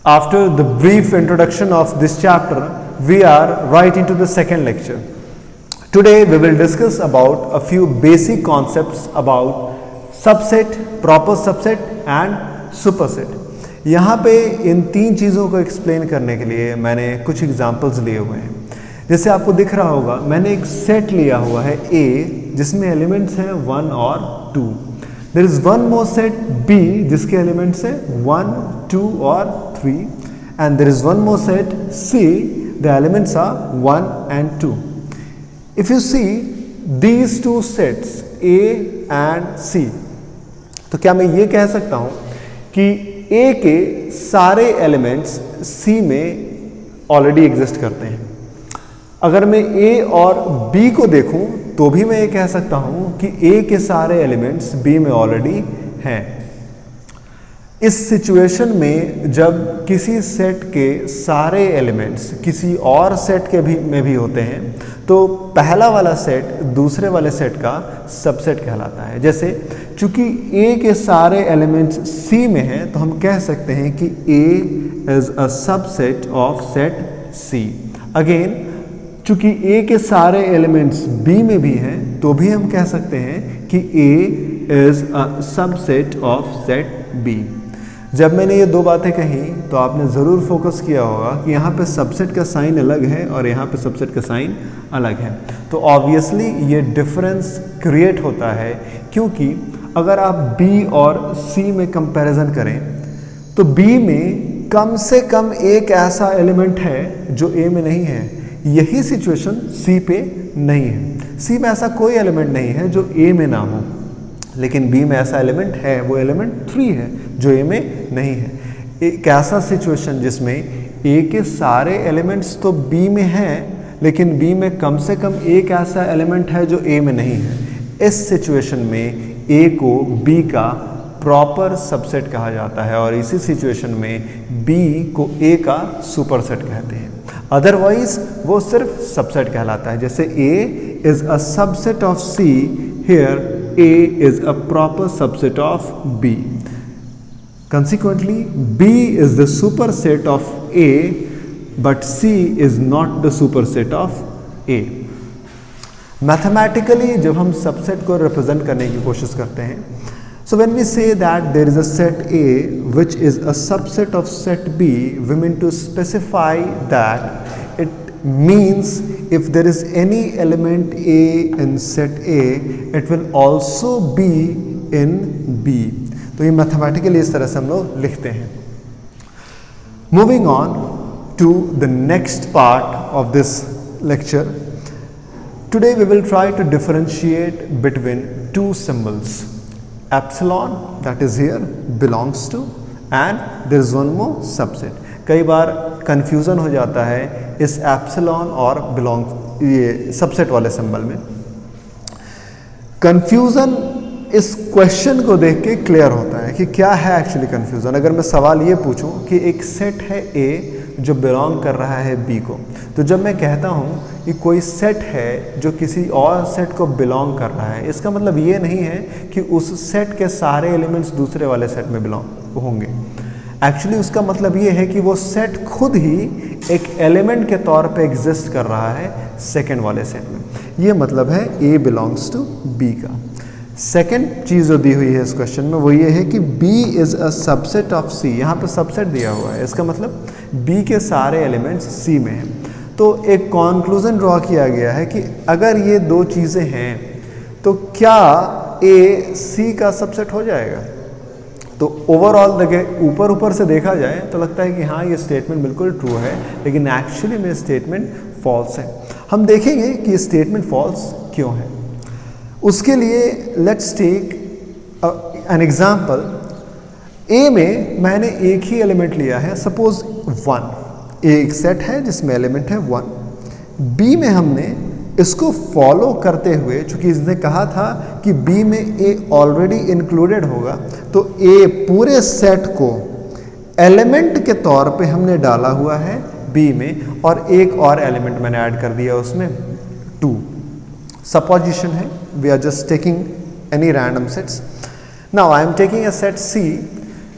After the brief introduction of this chapter, we are right into the second lecture. Today we will discuss about a few basic concepts about subset, proper subset and superset. यहाँ पे इन तीन चीज़ों को explain करने के लिए मैंने कुछ एग्जांपल्स लिए हुए हैं. जैसे आपको दिख रहा होगा मैंने एक सेट लिया हुआ है A जिसमें एलिमेंट्स हैं 1 और 2. There is one more set B जिसके एलिमेंट्स हैं 1, 2 और 3 and there is one more set C, the elements are 1 and 2. If you see these two sets A and C, तो क्या मैं ये कह सकता हूँ कि A के सारे एलिमेंट्स C में ऑलरेडी एग्जिस्ट करते हैं. अगर मैं A और B को देखूं तो भी मैं ये कह सकता हूं कि A के सारे एलिमेंट्स B में ऑलरेडी हैं. इस सिचुएशन में जब किसी सेट के सारे एलिमेंट्स किसी और सेट के में भी होते हैं तो पहला वाला सेट दूसरे वाले सेट का सबसेट कहलाता है. जैसे चूंकि A के सारे एलिमेंट्स C में हैं तो हम कह सकते हैं कि A is a subset of set C. Again चूंकि A के सारे एलिमेंट्स B में भी हैं तो भी हम कह सकते हैं कि A is a subset of set B. जब मैंने ये दो बातें कही तो आपने ज़रूर फोकस किया होगा कि यहाँ पे सबसेट का साइन अलग है और यहाँ पे सबसेट का साइन अलग है. तो ऑब्वियसली ये डिफरेंस क्रिएट होता है क्योंकि अगर आप B और C में कंपैरिजन करें तो B में कम से कम एक ऐसा एलिमेंट है जो A में नहीं है. यही सिचुएशन C पे नहीं है. C में ऐसा कोई एलिमेंट नहीं है जो A में ना हो, लेकिन B में ऐसा एलिमेंट है, वो एलिमेंट 3 है जो A में नहीं है. एक ऐसा सिचुएशन जिसमें A के सारे एलिमेंट्स तो B में हैं लेकिन B में कम से कम एक ऐसा एलिमेंट है जो A में नहीं है. इस सिचुएशन में A को B का प्रॉपर सबसेट कहा जाता है और इसी सिचुएशन में B को A का सुपरसेट कहते हैं. अदरवाइज वो सिर्फ सबसेट कहलाता है. जैसे A is a subset of C, here A is a proper subset of B. Consequently, B is the superset of A, but C is not the superset of A. Mathematically, जब हम subset को represent करने की कोशिश करते हैं, so when we say that there is a set A which is a subset of set B, we mean to specify that it means if there is any element A in set A, it will also be in B. तो ये mathematically इस तरह से हम लोग लिखते हैं. Moving on to the next part of this lecture, today we will try to differentiate between two symbols. Epsilon, that is here, belongs to, and there is one more subset. कई बार confusion हो जाता है इस epsilon और belong ये subset वाले symbol में. Confusion इस क्वेश्चन को देख के क्लियर होता है कि क्या है एक्चुअली कन्फ्यूज़न. अगर मैं सवाल ये पूछूं कि एक सेट है A जो बिलोंग कर रहा है B को, तो जब मैं कहता हूँ कि कोई सेट है जो किसी और सेट को बिलोंग कर रहा है, इसका मतलब ये नहीं है कि उस सेट के सारे एलिमेंट्स दूसरे वाले सेट में बिलोंग होंगे. एक्चुअली उसका मतलब ये है कि वो सेट खुद ही एक एलिमेंट के तौर पे एग्जिस्ट कर रहा है सेकेंड वाले सेट में. ये मतलब है A बिलोंग्स टू B का. सेकेंड चीज़ जो दी हुई है इस क्वेश्चन में वो ये है कि B is a subset of C. यहाँ पे सबसेट दिया हुआ है, इसका मतलब B के सारे एलिमेंट्स C में हैं. तो एक कॉन्क्लूज़न ड्रॉ किया गया है कि अगर ये दो चीज़ें हैं तो क्या A C का सबसेट हो जाएगा. तो ओवरऑल ऊपर ऊपर से देखा जाए तो लगता है कि हाँ ये स्टेटमेंट बिल्कुल ट्रू है, लेकिन एक्चुअली में स्टेटमेंट फॉल्स है. हम देखेंगे कि स्टेटमेंट फॉल्स क्यों है. उसके लिए let's take an example. A में मैंने एक ही एलिमेंट लिया है, सपोज 1. एक सेट है जिसमें एलिमेंट है 1. B में हमने इसको फॉलो करते हुए, चूंकि इसने कहा था कि B में A ऑलरेडी इंक्लूडेड होगा, तो A पूरे सेट को एलिमेंट के तौर पे हमने डाला हुआ है B में, और एक और एलिमेंट मैंने ऐड कर दिया उसमें 2. सपोजिशन है, we are just taking any random sets. Now I am taking a set C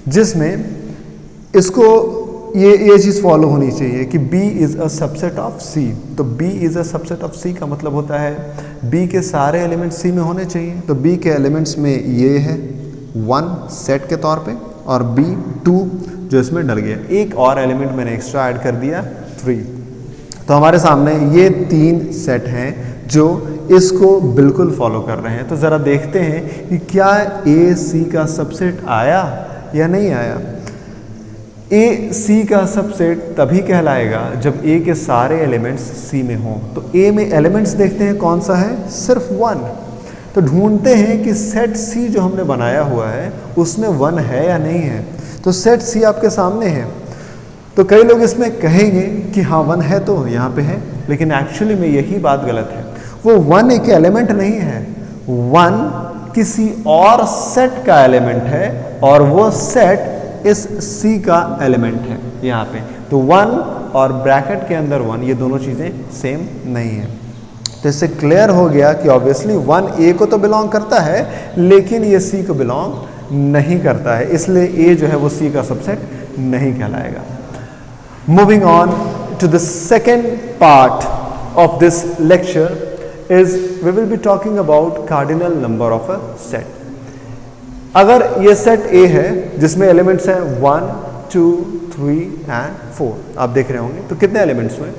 जिसमें इसको ये चीज़ फॉलो होनी चाहिए कि B is a subset of C। तो B is a subset of C का मतलब होता है B के सारे एलिमेंट्स C में होने चाहिए। तो B के एलिमेंट्स में ये है 1 सेट के तौर पे, और B 2 जो इसमें डल गया। एक और एलिमेंट मैंने एक्स्ट्रा ऐड कर दिया 3। तो हमारे सामने ये 3 सेट हैं जो इसको बिल्कुल फॉलो कर रहे हैं। तो ज़रा देखते हैं कि क्या A C का सबसेट आया या नहीं आया। ए सी का सबसेट तभी कहलाएगा जब ए के सारे एलिमेंट्स सी में हों। तो ए में एलिमेंट्स देखते हैं कौन सा है, सिर्फ 1। तो ढूंढते हैं कि सेट सी जो हमने बनाया हुआ है उसमें 1 है या नहीं है। तो सेट सी आपके सामने है। तो कई लोग इसमें कहेंगे कि हाँ 1 है, तो यहाँ पे है, लेकिन एक्चुअली में यही बात गलत है। वो 1 एक एलिमेंट नहीं है, 1 किसी और सेट का एलिमेंट है, और वो सेट इस C का एलिमेंट है यहाँ पे। तो 1 और ब्रैकेट के अंदर 1, ये दोनों चीज़ें सेम नहीं है। तो इससे क्लियर हो गया कि ऑब्वियसली 1 A को तो बिलोंग करता है, लेकिन ये C को बिलोंग नहीं करता है, इसलिए A जो है वो C का सबसेट नहीं कहलाएगा। Moving on to the second part of this lecture is we will be talking about cardinal number of a set. अगर ये सेट A है जिसमें एलिमेंट्स हैं 1, 2, 3 एंड 4, आप देख रहे होंगे, तो कितने एलिमेंट्स हुए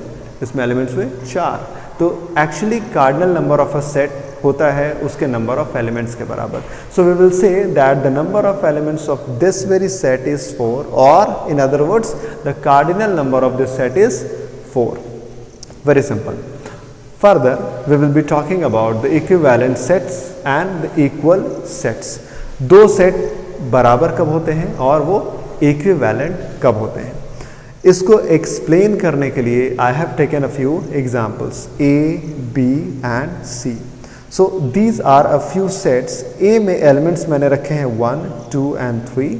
इसमें? एलिमेंट्स हुए 4। तो actually cardinal number of a set होता है उसके नंबर ऑफ एलिमेंट्स के बराबर। So we will say that the number of elements of this very set is 4, और in other words the cardinal number of this set is 4। Very simple. Further we will be talking about the equivalent sets and the equal sets. दो set बराबर कब होते हैं और वो equivalent कब होते हैं, इसको एक्सप्लेन करने के लिए I have taken a few examples A, B and C। So these are a few sets. A में एलिमेंट्स मैंने रखे हैं 1, 2 एंड 3,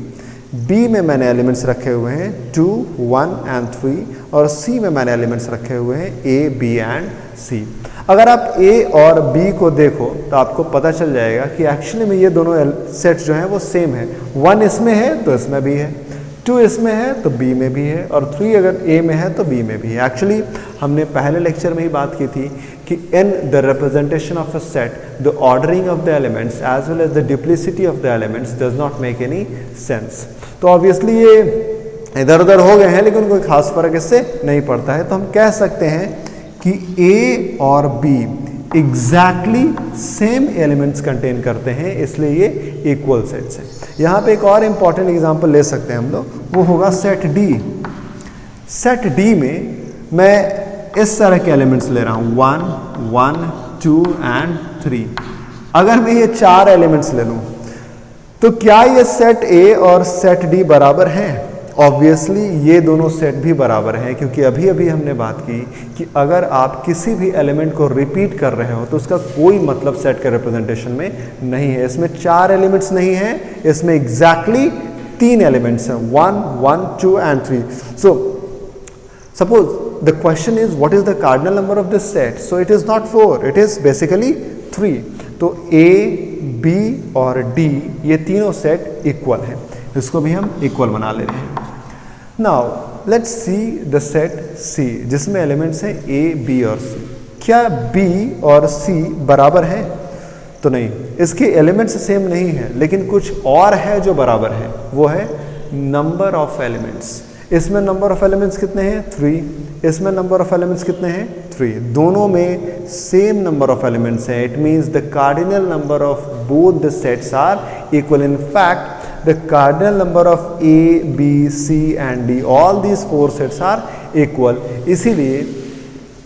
B में मैंने एलिमेंट्स रखे हुए हैं 2, 1 एंड 3, और C में मैंने एलिमेंट्स रखे हुए हैं A, B एंड C। अगर आप A और B को देखो तो आपको पता चल जाएगा कि एक्चुअली में ये दोनों सेट्स जो हैं वो सेम है। 1 इसमें है तो इसमें भी है, 2 इसमें है तो B में भी है, और 3 अगर A में है तो B में भी है। एक्चुअली हमने पहले लेक्चर में ही बात की थी कि in the representation of a set the ordering of the elements as well as the duplicity of the elements does not make any sense. तो ऑब्वियसली ये इधर उधर हो गए हैं, लेकिन कोई खास फर्क इससे नहीं पड़ता है। तो हम कह सकते हैं कि A और B exactly same elements contain करते हैं, इसलिए ये इक्वल सेट्स हैं। यहाँ पे एक और इम्पॉर्टेंट एग्जांपल ले सकते हैं हम लोग, वो होगा सेट D। सेट D में मैं इस तरह के एलिमेंट्स ले रहा हूँ 1, 1, 2 एंड 3। अगर मैं ये 4 एलिमेंट्स ले लूँ तो क्या ये सेट A और सेट D बराबर हैं? ऑब्वियसली ये दोनों सेट भी बराबर हैं, क्योंकि अभी अभी हमने बात की कि अगर आप किसी भी एलिमेंट को रिपीट कर रहे हो तो उसका कोई मतलब सेट के रिप्रेजेंटेशन में नहीं है। इसमें 4 एलिमेंट्स नहीं हैं, इसमें एग्जैक्टली 3 एलिमेंट्स हैं 1, 1, 2 and 3। So suppose the question is what is the cardinal number of this set? So it is not 4, it is basically 3। तो A, B और D ये तीनों सेट इक्वल हैं, इसको भी हम इक्वल बना ले रहे हैं। Now let's see the set C जिसमें एलिमेंट्स हैं A, B और C। क्या B और C बराबर हैं? तो नहीं, इसके एलिमेंट्स सेम नहीं है, लेकिन कुछ और है जो बराबर है, वो है नंबर ऑफ एलिमेंट्स। इसमें नंबर ऑफ एलिमेंट्स कितने हैं? 3। इसमें नंबर ऑफ एलिमेंट्स कितने हैं? 3। दोनों में सेम नंबर ऑफ एलिमेंट्स हैं। It means the cardinal number of both the sets are equal. In fact the cardinal number of A, B, C and D, all these 4 sets are equal। इसीलिए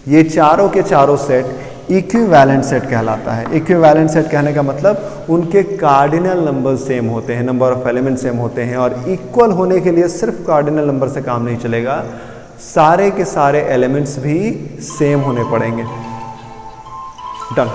ये चारों के चारों set equivalent set कहलाता है। Equivalent set कहने का मतलब उनके कार्डिनल नंबर सेम होते हैं, नंबर ऑफ एलिमेंट सेम होते हैं। और इक्वल होने के लिए सिर्फ कार्डिनल नंबर से काम नहीं चलेगा, सारे के सारे एलिमेंट्स भी सेम होने पड़ेंगे। डन।